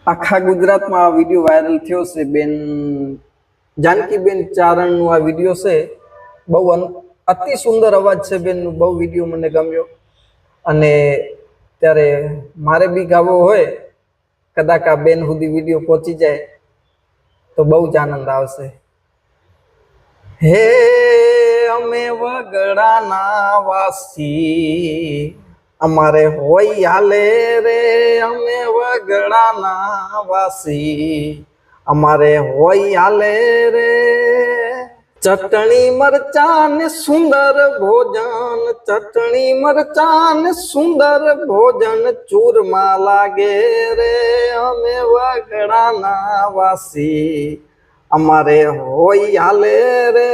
આખા ગુજરાતમાં આ વિડીયો વાયરલ થયો છે બેન જાનકીબેન ચારણનો આ વિડીયો છે। બહુ અતિ સુંદર અવાજ છે બેનનો, બહુ વિડીયો મને ગમ્યો। અને ત્યારે મારે બી ગાવો હોય, કદાચ આ બેન સુધી વિડીયો પહોંચી જાય તો બહુ જ આનંદ આવશે। હે અમે વગડાના વાસી, અમારે હોય હાલે રે, અમે વગડાના વાસી, અમારે હોય હાલે રે। ચટણી મરચાં ને સુંદર ભોજન, ચટણી મરચાં ને સુંદર ભોજન ચૂરમા લાગે રે, અમે વગડાના વાસી, અમારે હોય હાલે રે,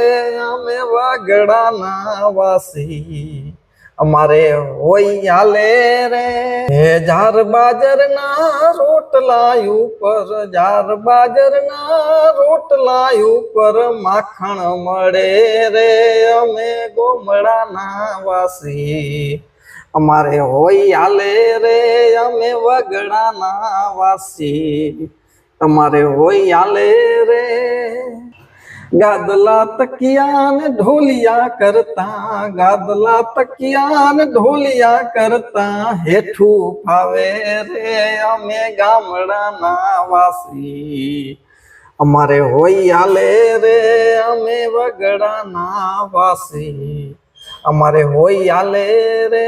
અમે વગડાના વાસી, અમારે હોય હાલે રે। હે જાર બાજરના રોટલા ઉપર, જાર બાજરના રોટલા ઉપર માખણ મળે રે, અમે ગોમડાના વાસી, અમારે હોય હાલે રે, અમે વગડાના વાસી, અમારે હોય હાલે રે। ગાદલા તકિયા ને ઢોલિયા કરતા, ગાદલા તકિયા ને ઢોલિયા કરતા હેઠું ફાવે રે, અમે ગામડાના વાસી, અમારે હોય હાલે રે, અમે વગડાના વાસી, અમારે હોય હાલે રે।